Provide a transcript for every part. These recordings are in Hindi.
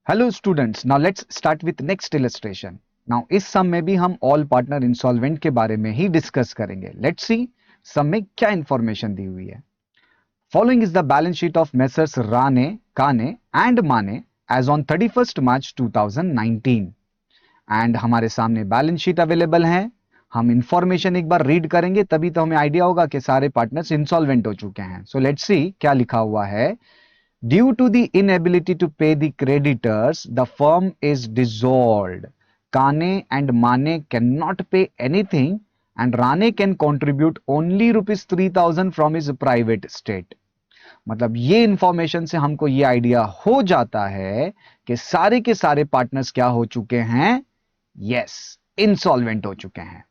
Hello students, now let's start with next illustration. Now इस सम में भी हम ऑल पार्टनर इंसॉल्वेंट के बारे में ही डिस्कस करेंगे। लेट्स सी सम में क्या इंफॉर्मेशन दी हुई है। Following is the balance sheet of messrs Rane, काने एंड माने as on 31st March 2019। And हमारे सामने बैलेंस शीट अवेलेबल है। हम इंफॉर्मेशन एक बार रीड करेंगे तभी तो हमें आइडिया होगा कि सारे पार्टनर्स इंसॉल्वेंट हो चुके हैं। सो लेट्स सी क्या लिखा हुआ है। Due to the inability to pay the creditors, the firm is dissolved. Kane and Mane cannot pay anything, and Rane can contribute only rupees 3,000 from his private estate. मतलब ये इंफॉर्मेशन से हमको ये आइडिया हो जाता है कि सारे के सारे पार्टनर्स क्या हो चुके हैं। यस, इंसॉल्वेंट हो चुके हैं।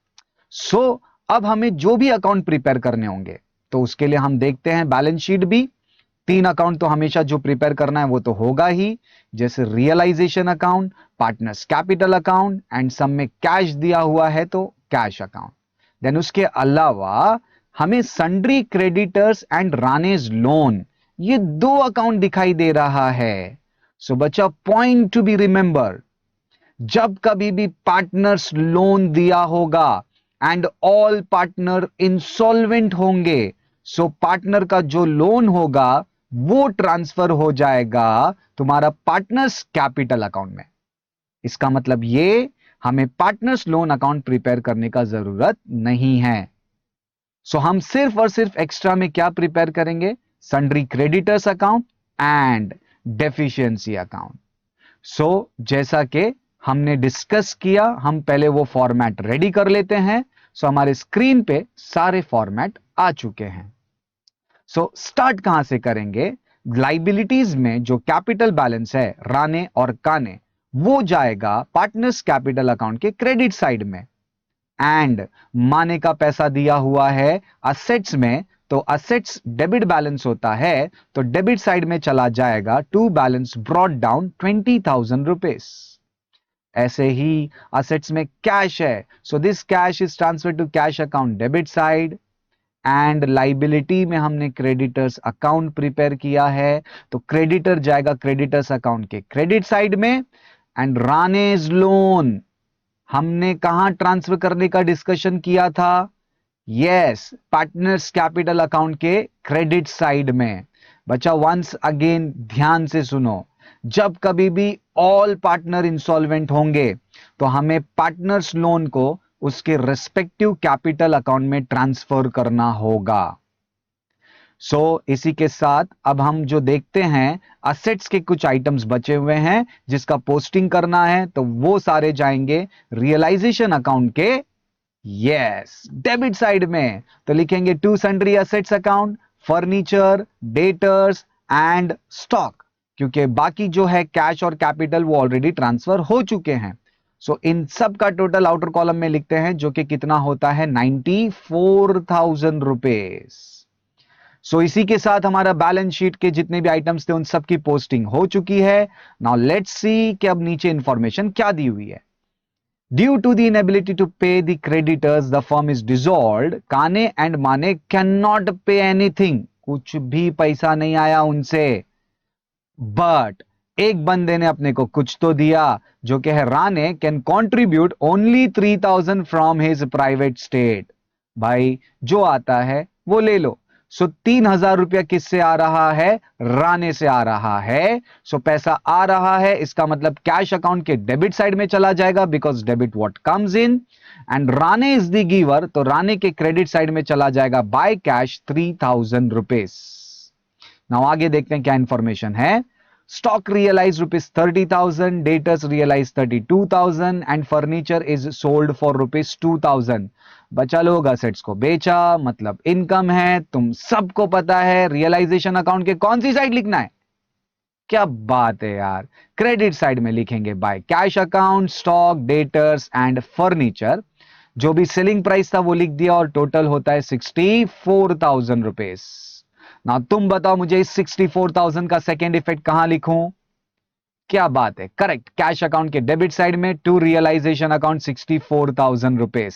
सो अब हमें जो भी अकाउंट प्रिपेयर करने होंगे तो उसके लिए हम देखते हैं बैलेंस शीट भी। तीन अकाउंट तो हमेशा जो प्रिपेयर करना है वो तो होगा ही, जैसे realisation account, partners capital account and sum में कैश दिया हुआ है तो कैश अकाउंट। देन उसके अलावा हमें सन्ड्री क्रेडिटर्स एंड रानेज लोन, ये दो अकाउंट दिखाई दे रहा है। सो बच्चा, पॉइंट टू बी रिमेंबर, जब कभी भी पार्टनर्स लोन दिया होगा एंड ऑल पार्टनर इंसॉल्वेंट होंगे, सो पार्टनर का जो लोन होगा वो ट्रांसफर हो जाएगा तुम्हारा पार्टनर्स कैपिटल अकाउंट में। इसका मतलब ये, हमें पार्टनर्स लोन अकाउंट प्रिपेयर करने का जरूरत नहीं है। सो हम सिर्फ और सिर्फ एक्स्ट्रा में क्या प्रिपेयर करेंगे, sundry creditors account and deficiency account. So जैसा कि हमने डिस्कस किया, हम पहले वो फॉर्मेट रेडी कर लेते हैं। सो हमारे स्क्रीन पे सारे फॉर्मेट आ चुके हैं। सो स्टार्ट कहां से करेंगे। लाइबिलिटीज में जो कैपिटल बैलेंस है राने और काने, वो जाएगा पार्टनर्स कैपिटल अकाउंट के क्रेडिट साइड में। एंड माने का पैसा दिया हुआ है असेट्स में, तो असेट्स डेबिट बैलेंस होता है तो डेबिट साइड में चला जाएगा to balance brought down 20,000 rupees. ऐसे ही असेट्स में कैश है, so this cash is transfer to cash account debit side. And liability में हमने क्रेडिटर्स अकाउंट प्रिपेयर किया है तो क्रेडिटर जाएगा क्रेडिटर्स अकाउंट के क्रेडिट साइड में। एंड रानेज लोन हमने कहां ट्रांसफर करने का डिस्कशन किया था, यस, पार्टनर्स कैपिटल अकाउंट के क्रेडिट साइड में। बच्चा वंस अगेन ध्यान से सुनो, जब कभी भी ऑल पार्टनर इंसॉल्वेंट होंगे तो हमें पार्टनर्स लोन को उसके रेस्पेक्टिव कैपिटल अकाउंट में ट्रांसफर करना होगा। इसी के साथ अब हम जो देखते हैं, असेट्स के कुछ आइटम्स बचे हुए हैं जिसका पोस्टिंग करना है तो वो सारे जाएंगे रियलाइजेशन अकाउंट के यस डेबिट साइड में। तो लिखेंगे to sundry assets account, furniture, debtors and stock, क्योंकि बाकी जो है कैश और कैपिटल वो ऑलरेडी ट्रांसफर हो चुके हैं। इन सब का टोटल आउटर कॉलम में लिखते हैं जो कि कितना होता है 94,000 रुपीज। इसी के साथ हमारा बैलेंस शीट के जितने भी आइटम्स थे उन सब की पोस्टिंग हो चुकी है। नाउ लेट्स सी कि अब नीचे इंफॉर्मेशन क्या दी हुई है। Due to the inability to pay the creditors, the firm is dissolved. काने एंड माने cannot pay anything. कुछ भी पैसा नहीं आया उनसे। बट एक बंदे ने अपने को कुछ तो दिया, जो कि है Rane can contribute only 3,000 from his private state. भाई जो आता है वो ले लो। 3,000 रुपया किससे आ रहा है, राने से आ रहा है। पैसा आ रहा है, इसका मतलब कैश अकाउंट के डेबिट साइड में चला जाएगा because debit what comes in. And Rane is the giver, तो राने के क्रेडिट साइड में चला जाएगा बाय कैश 3,000 रुपीज। नाउ आगे देखते हैं क्या इंफॉर्मेशन है। Stock realise rupees 30,000, debtors realise 32,000 and furniture is sold for rupees 2,000। बचा लोग असेट्स को बेचा, मतलब इनकम है, तुम सबको पता है रियलाइजेशन अकाउंट के कौन सी साइड लिखना है। क्या बात है यार, क्रेडिट साइड में लिखेंगे by cash account, stock, debtors and furniture. जो भी सेलिंग प्राइस था वो लिख दिया और टोटल होता है 64,000 रुपीज। ना तुम बताओ मुझे इस 64,000 का सेकेंड इफेक्ट कहां लिखूं। क्या बात है, करेक्ट, कैश अकाउंट के डेबिट साइड में to realisation account 64,000 rupees.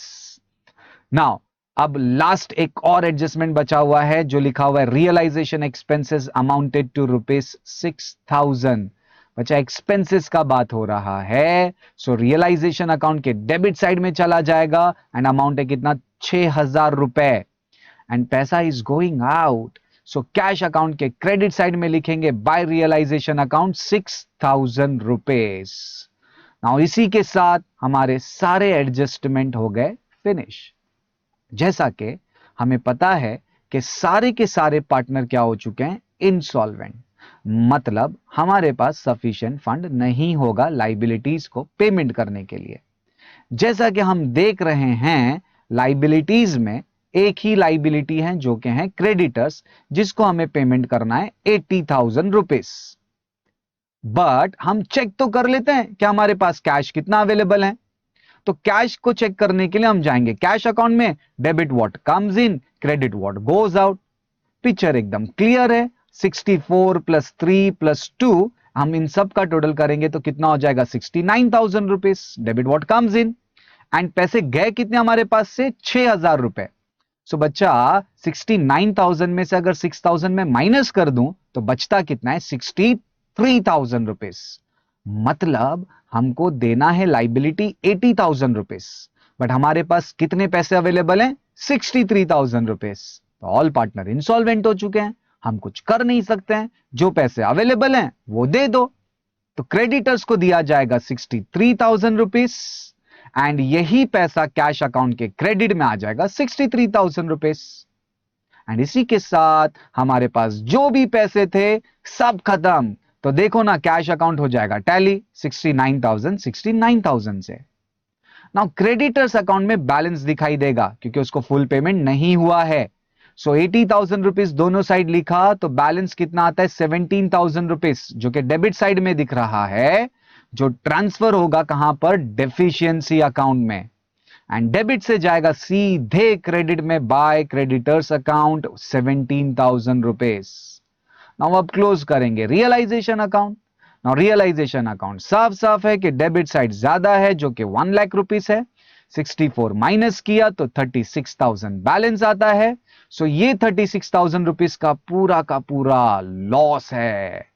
Now अब लास्ट एक और एडजस्टमेंट बचा हुआ है जो लिखा हुआ है realisation expenses amounted to rupees 6,000। बच्चा एक्सपेंसेस का बात हो रहा है, सो रियलाइजेशन अकाउंट के डेबिट साइड में चला जाएगा एंड अमाउंट है कितना, 6,000 रुपए एंड पैसा is going out. So cash account के क्रेडिट साइड में लिखेंगे by realisation account 6,000 rupees. Now इसी के साथ हमारे सारे एडजस्टमेंट हो गए फिनिश। जैसा कि हमें पता है कि सारे के सारे पार्टनर क्या हो चुके हैं, इंसॉल्वेंट, मतलब हमारे पास सफिशिएंट फंड नहीं होगा लाइबिलिटीज को पेमेंट करने के लिए। जैसा कि हम देख रहे हैं लाइबिलिटीज में एक ही लाइबिलिटी है जो कि है क्रेडिटर्स, जिसको हमें पेमेंट करना है 80,000 रुपीज। बट हम चेक तो कर लेते हैं कि हमारे पास कैश कितना अवेलेबल है। तो कैश को चेक करने के लिए हम जाएंगे कैश अकाउंट में, debit what comes in, credit what goes out. Picture एकदम क्लियर है। 64 प्लस 3 प्लस 2, हम इन सब का टोटल करेंगे तो कितना हो जाएगा, 69,000 rupees debit what comes in. And पैसे गए कितने हमारे पास से, 6,000 रुपए। सो बच्चा 69,000 में से अगर 6,000 में माइनस कर दूं तो बचता कितना है, 63,000 रुपीज। मतलब हमको देना है लाइबिलिटी 80,000 रुपीज, बट हमारे पास कितने पैसे अवेलेबल हैं, 63,000 रुपीज। तो ऑल पार्टनर इंसॉल्वेंट हो चुके हैं, हम कुछ कर नहीं सकते हैं, जो पैसे अवेलेबल हैं वो दे दो। तो क्रेडिटर्स को दिया जाएगा 63,000 रुपीज एंड यही पैसा कैश अकाउंट के क्रेडिट में आ जाएगा 63,000 रुपीज। एंड इसी के साथ हमारे पास जो भी पैसे थे सब खत्म। तो देखो ना, कैश अकाउंट हो जाएगा टैली 69,000 से। नाउ क्रेडिटर्स अकाउंट में बैलेंस दिखाई देगा क्योंकि उसको फुल पेमेंट नहीं हुआ है। सो 80,000 रुपीज दोनों साइड लिखा तो बैलेंस कितना आता है, 17,000 रुपीज, जो कि डेबिट साइड में दिख रहा है, जो ट्रांसफर होगा कहां पर, डेफिशिएंसी अकाउंट में। एंड डेबिट से जाएगा सीधे क्रेडिट में by creditors account 17,000 rupees. Now अब क्लोज करेंगे realisation account. Now realisation account साफ साफ है कि डेबिट साइड ज्यादा है जो कि 1 लाख रुपीज है। 64 माइनस किया तो 36,000 बैलेंस आता है। सो ये 36,000 रुपीज का पूरा लॉस है।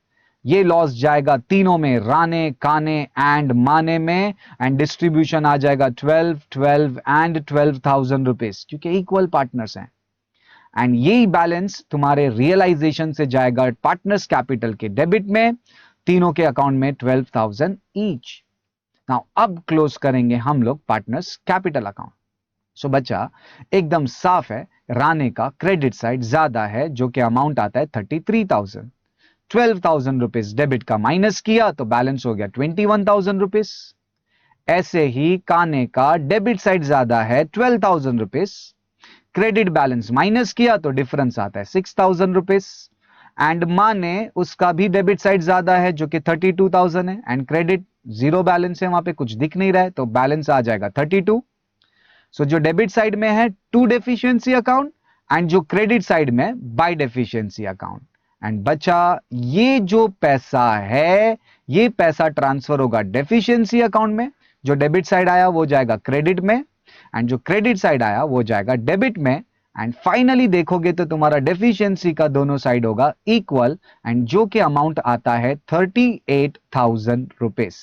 ये लॉस जाएगा तीनों में, राने, काने एंड माने में। एंड डिस्ट्रीब्यूशन आ जाएगा 12, 12 एंड 12,000 रुपीज, क्योंकि इक्वल पार्टनर्स हैं। एंड यही बैलेंस तुम्हारे रियलाइजेशन से जाएगा पार्टनर्स कैपिटल के डेबिट में, तीनों के अकाउंट में 12,000 ईच। नाउ अब क्लोज करेंगे हम लोग पार्टनर्स कैपिटल अकाउंट। सो बच्चा एकदम साफ है, राने का क्रेडिट साइड ज्यादा है जो कि अमाउंट आता है 33,000। 12,000 रुपीज डेबिट का माइनस किया तो बैलेंस हो गया 21,000 रुपीज। ऐसे ही काने का डेबिट साइड ज्यादा है 12,000 रुपीज, क्रेडिट बैलेंस माइनस किया तो डिफरेंस आता है 6,000 रुपीज। एंड माने उसका भी डेबिट साइड ज्यादा है जो कि 32,000 है एंड क्रेडिट जीरो बैलेंस है, वहां पे कुछ दिख नहीं रहा है तो बैलेंस आ जाएगा 32। सो जो डेबिट साइड में है टू डेफिशिएंसी अकाउंट एंड जो क्रेडिट साइड में बाय डेफिशिएंसी अकाउंट। एंड बचा ये जो पैसा है, ये पैसा ट्रांसफर होगा डेफिशिएंसी अकाउंट में, जो डेबिट साइड आया वो जाएगा क्रेडिट में एंड जो क्रेडिट साइड आया वो जाएगा डेबिट में। एंड फाइनली देखोगे तो तुम्हारा डेफिशिएंसी का दोनों साइड होगा इक्वल एंड जो कि अमाउंट आता है 38,000 रुपीज।